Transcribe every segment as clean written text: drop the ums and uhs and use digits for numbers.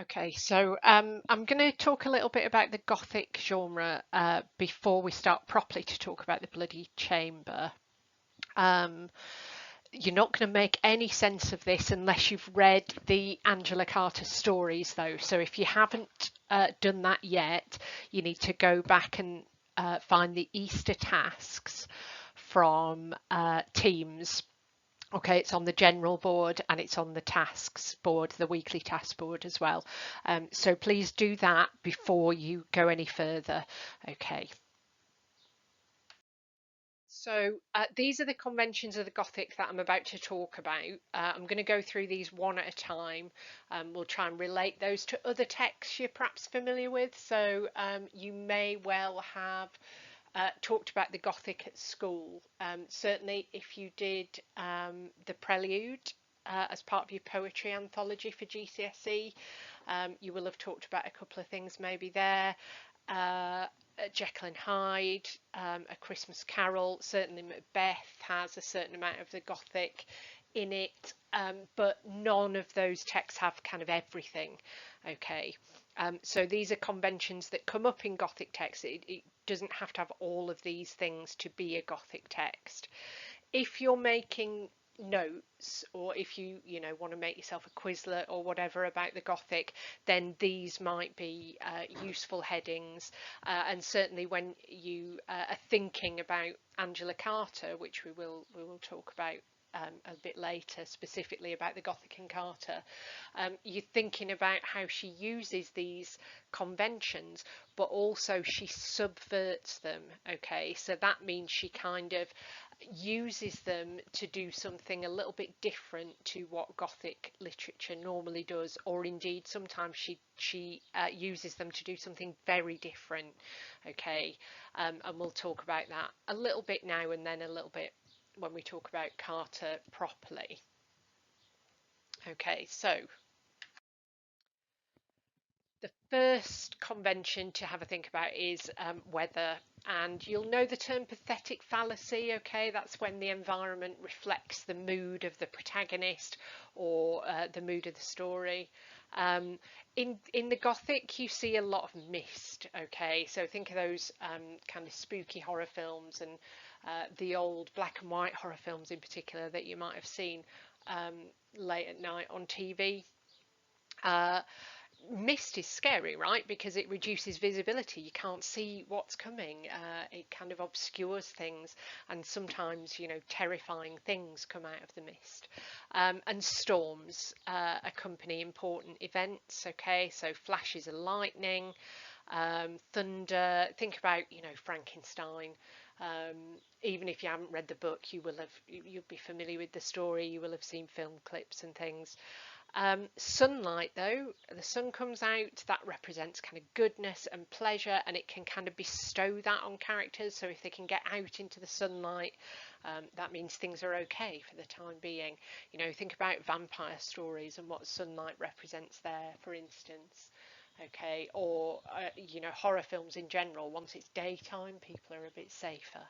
Okay, so I'm going to talk a little bit about the Gothic genre before we start properly to talk about the Bloody Chamber. Um, you're not going to make any sense of this unless you've read the Angela Carter stories, though. So if you haven't done that yet, you need to go back and find the Easter tasks from Teams. Okay, it's on the general board and it's on the tasks board, the weekly task board as well. So please do that before you go any further. Okay. So these are the conventions of the Gothic that I'm about to talk about. I'm going to go through these one at a time. We'll try and relate those to other texts you're perhaps familiar with. So you may well have talked about the Gothic at school. Certainly, if you did the Prelude as part of your poetry anthology for GCSE, you will have talked about a couple of things maybe there. Uh, Jekyll and Hyde, A Christmas Carol, certainly Macbeth has a certain amount of the Gothic in it, but none of those texts have kind of everything. Okay, so these are conventions that come up in Gothic texts. It doesn't have to have all of these things to be a Gothic text. If you're making notes, or if you want to make yourself a Quizlet or whatever about the Gothic, then these might be useful headings. And certainly when you are thinking about Angela Carter, which we will talk about a bit later, specifically about the Gothic and Carter, you're thinking about how she uses these conventions, but also she subverts them. Okay, so that means she kind of uses them to do something a little bit different to what Gothic literature normally does, or indeed sometimes she uses them to do something very different. Okay, and we'll talk about that a little bit now and then a little bit when we talk about Carter properly. Okay, so the first convention to have a think about is weather. And you'll know the term pathetic fallacy, okay? That's when the environment reflects the mood of the protagonist or the mood of the story. Um, in the Gothic, you see a lot of mist, okay? So think of those kind of spooky horror films and the old black and white horror films in particular that you might have seen um, late at night on TV. Uh, Mist is scary, right? Because it reduces visibility. You can't see what's coming. It kind of obscures things, and sometimes, terrifying things come out of the mist. And storms accompany important events. Okay, so flashes of lightning, thunder. Think about, Frankenstein. Even if you haven't read the book, you'll be familiar with the story. You will have seen film clips and things. Sunlight, though, the sun comes out, that represents kind of goodness and pleasure, and it can kind of bestow that on characters. So if they can get out into the sunlight, that means things are okay for the time being. Think about vampire stories and what sunlight represents there, for instance. Okay, or horror films in general. Once it's daytime, people are a bit safer.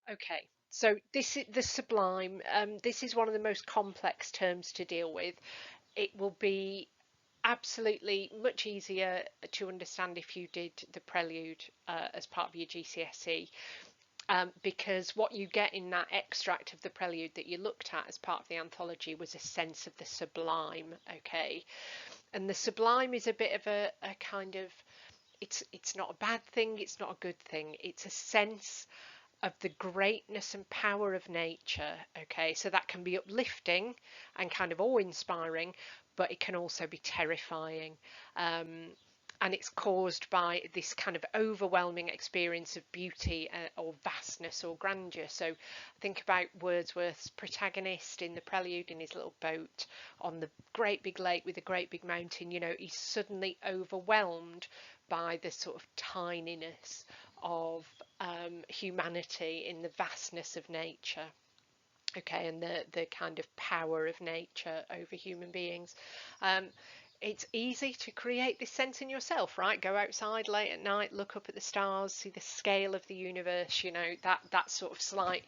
Okay, so this is the sublime. This is one of the most complex terms to deal with. It will be absolutely much easier to understand if you did the prelude as part of your GCSE, because what you get in that extract of the prelude that you looked at as part of the anthology was a sense of the sublime. Okay, and the sublime is a bit of a kind of, it's not a bad thing, it's not a good thing. It's a sense of the greatness and power of nature. Okay, so that can be uplifting and kind of awe-inspiring, but it can also be terrifying. Um, and it's caused by this kind of overwhelming experience of beauty or vastness or grandeur. So think about Wordsworth's protagonist in the Prelude in his little boat on the great big lake with a great big mountain. He's suddenly overwhelmed by the sort of tininess of humanity in the vastness of nature. Okay, and the kind of power of nature over human beings. Um, it's easy to create this sense in yourself, right? Go outside late at night, look up at the stars, see the scale of the universe. That sort of slight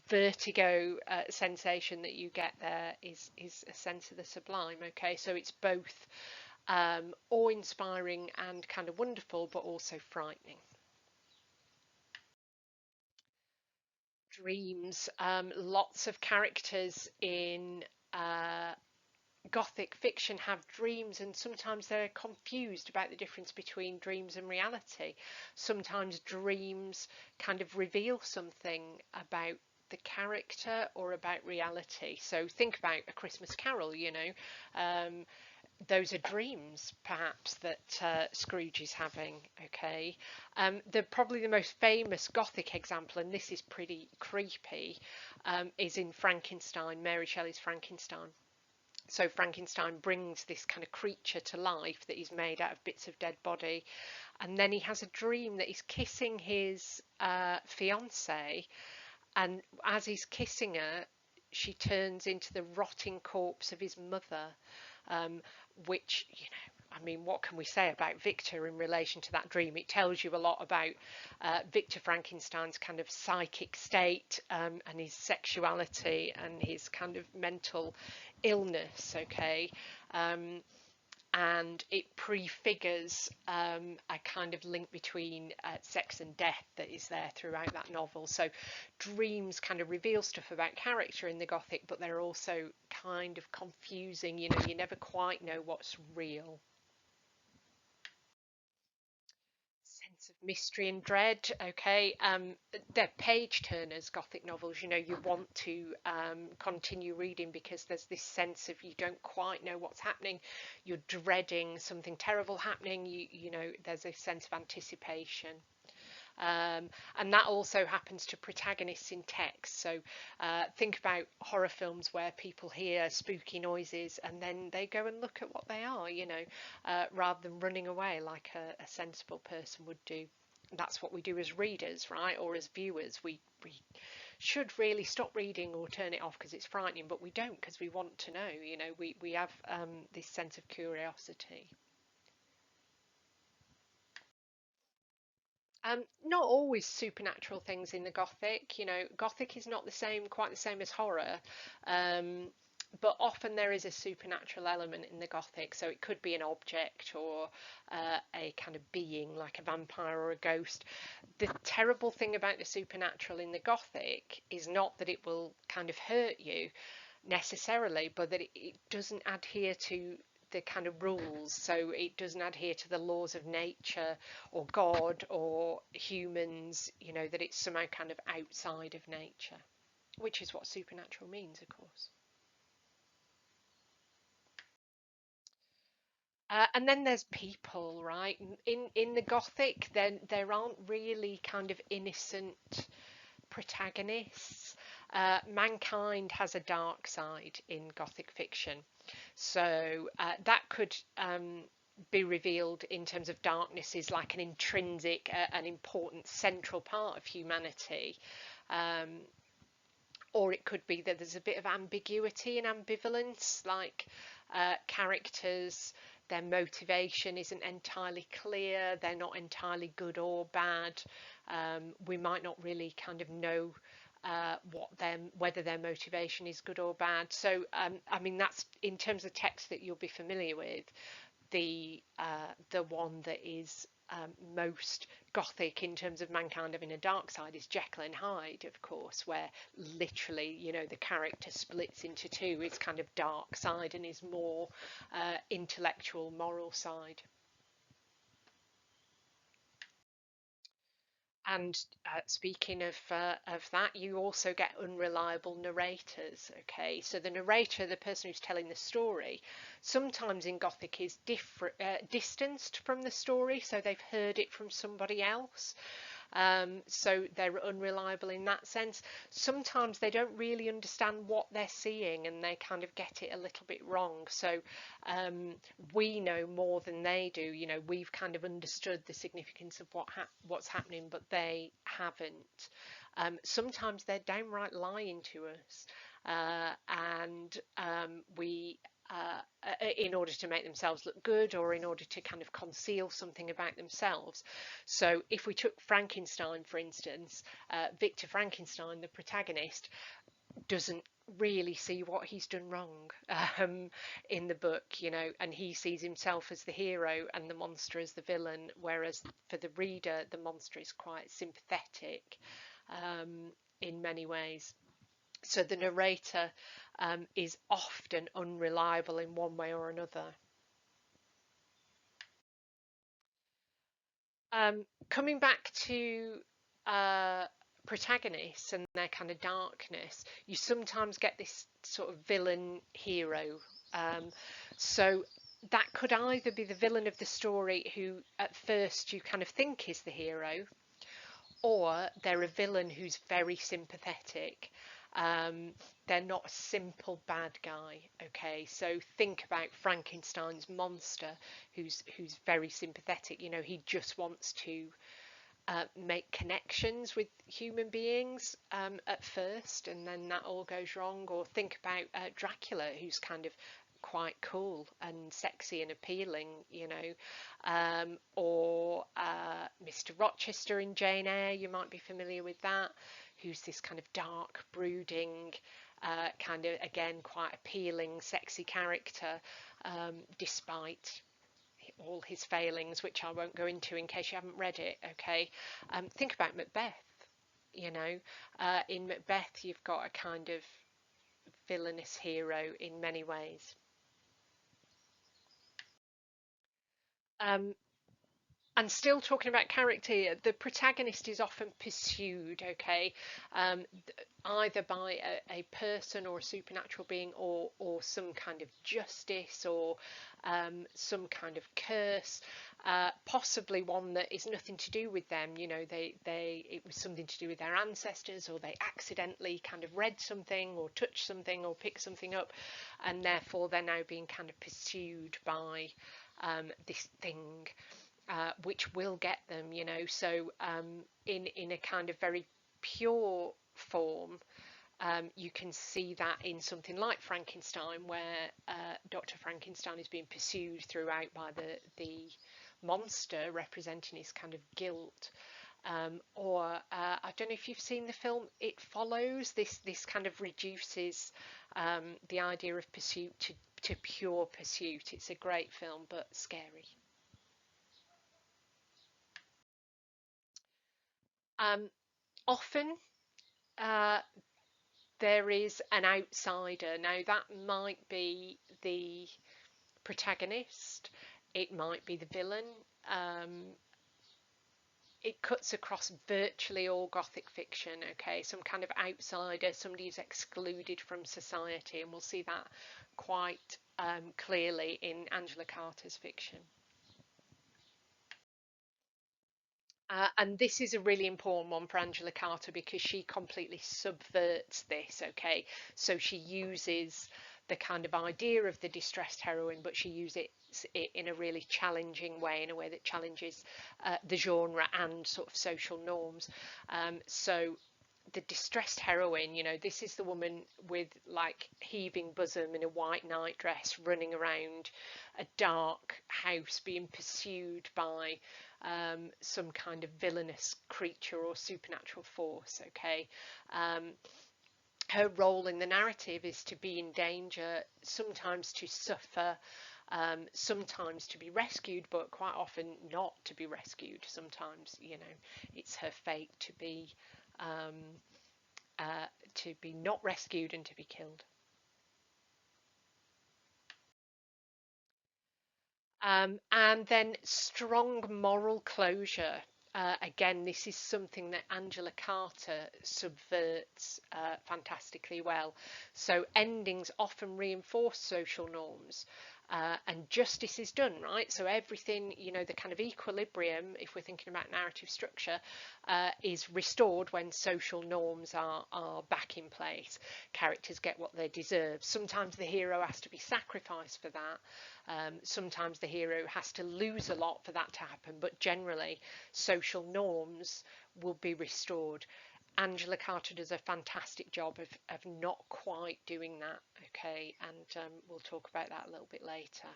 vertigo sensation that you get there is a sense of the sublime. Okay, so it's both awe-inspiring and kind of wonderful, but also frightening. Dreams. Lots of characters in Gothic fiction have dreams, and sometimes they're confused about the difference between dreams and reality. Sometimes dreams kind of reveal something about the character or about reality. So think about A Christmas Carol, um, those are dreams perhaps that Scrooge is having. Okay, probably the most famous Gothic example, and this is pretty creepy, is in Frankenstein, Mary Shelley's Frankenstein. So Frankenstein brings this kind of creature to life that is made out of bits of dead body, and then he has a dream that he's kissing his fiancée, and as he's kissing her, she turns into the rotting corpse of his mother, um, which, I mean, what can we say about Victor in relation to that dream? It tells you a lot about Victor Frankenstein's kind of psychic state, and his sexuality and his kind of mental illness, okay? Um, and it prefigures a kind of link between sex and death that is there throughout that novel. So dreams kind of reveal stuff about character in the Gothic, but they're also kind of confusing. You never quite know what's real. Sense of mystery and dread. Okay, they're page turners, Gothic novels. You want to continue reading because there's this sense of you don't quite know what's happening. You're dreading something terrible happening. There's a sense of anticipation. And that also happens to protagonists in text. So think about horror films where people hear spooky noises and then they go and look at what they are, rather than running away like a sensible person would do. That's what we do as readers, right? Or as viewers. We should really stop reading or turn it off because it's frightening, but we don't because we want to know. We have this sense of curiosity. Not always supernatural things in the Gothic. Gothic is not quite the same as horror, um, but often there is a supernatural element in the Gothic. So it could be an object or a kind of being like a vampire or a ghost. The terrible thing about the supernatural in the Gothic is not that it will kind of hurt you necessarily, but that it doesn't adhere to the kind of rules. So it doesn't adhere to the laws of nature or God or humans, that it's somehow kind of outside of nature, which is what supernatural means, of course. And then there's people, right? In the Gothic, then there aren't really kind of innocent protagonists. Mankind has a dark side in Gothic fiction. So that could be revealed in terms of darkness is like an intrinsic, an important central part of humanity. Um, or it could be that there's a bit of ambiguity and ambivalence, like characters, their motivation isn't entirely clear, they're not entirely good or bad. We might not really kind of know whether their motivation is good or bad. So I mean that's in terms of text that you'll be familiar with, the one that is most gothic in terms of mankind having a dark side is Jekyll and Hyde, of course, where literally, the character splits into two. It's kind of dark side and is more intellectual, moral side. And speaking of that, you also get unreliable narrators. Okay, so the narrator, the person who's telling the story, sometimes in Gothic is different, distanced from the story, so they've heard it from somebody else. So they're unreliable in that sense. Sometimes they don't really understand what they're seeing and they kind of get it a little bit wrong. So we know more than they do. We've kind of understood the significance of what's happening, but they haven't. Sometimes they're downright lying to us, and we in order to make themselves look good or in order to kind of conceal something about themselves. So if we took Frankenstein, for instance, Victor Frankenstein, the protagonist, doesn't really see what he's done wrong in the book, and he sees himself as the hero and the monster as the villain, whereas for the reader, the monster is quite sympathetic in many ways. So the narrator is often unreliable in one way or another. Coming back to uh, protagonists and their kind of darkness, you sometimes get this sort of villain hero. Um, so that could either be the villain of the story who at first you kind of think is the hero, or they're a villain who's very sympathetic. Um, they're not a simple bad guy. Okay, so think about Frankenstein's monster, who's very sympathetic. He just wants to make connections with human beings at first, and then that all goes wrong. Or think about Dracula, who's kind of quite cool and sexy and appealing, or Mr. Rochester in Jane Eyre, you might be familiar with that, who's this kind of dark, brooding, kind of, again, quite appealing, sexy character, despite all his failings, which I won't go into in case you haven't read it. Okay, think about Macbeth. In Macbeth, you've got a kind of villainous hero in many ways. Um, and still talking about character here, the protagonist is often pursued, okay, either by a person or a supernatural being, or some kind of justice, or some kind of curse, possibly one that is nothing to do with them. It was something to do with their ancestors, or they accidentally kind of read something or touched something or picked something up, and therefore they're now being kind of pursued by this thing, which will get them. So in a kind of very pure form, you can see that in something like Frankenstein, where Dr. Frankenstein is being pursued throughout by the monster representing his kind of guilt. Or I don't know if you've seen the film It Follows. This kind of reduces the idea of pursuit to pure pursuit. It's a great film, but scary. Um, Often uh, there is an outsider. Now, that might be the protagonist, it might be the villain. Um, it cuts across virtually all Gothic fiction, okay? Some kind of outsider, somebody who's excluded from society, and we'll see that quite clearly in Angela Carter's fiction. And this is a really important one for Angela Carter because she completely subverts this, okay? So she uses the kind of idea of the distressed heroine, but she uses it in a really challenging way, in a way that challenges the genre and sort of social norms. So the distressed heroine, this is the woman with like heaving bosom in a white nightdress running around a dark house being pursued by some kind of villainous creature or supernatural force, okay? Her role in the narrative is to be in danger, sometimes to suffer, sometimes to be rescued, but quite often not to be rescued. Sometimes, it's her fate um, to be not rescued and to be killed. And then strong moral closure. Again, this is something that Angela Carter subverts fantastically well. So endings often reinforce social norms. And justice is done, right? So everything, the kind of equilibrium, if we're thinking about narrative structure, is restored when social norms are back in place. Characters get what they deserve. Sometimes the hero has to be sacrificed for that. Sometimes the hero has to lose a lot for that to happen, but generally social norms will be restored. Angela Carter does a fantastic job of not quite doing that, okay, and we'll talk about that a little bit later.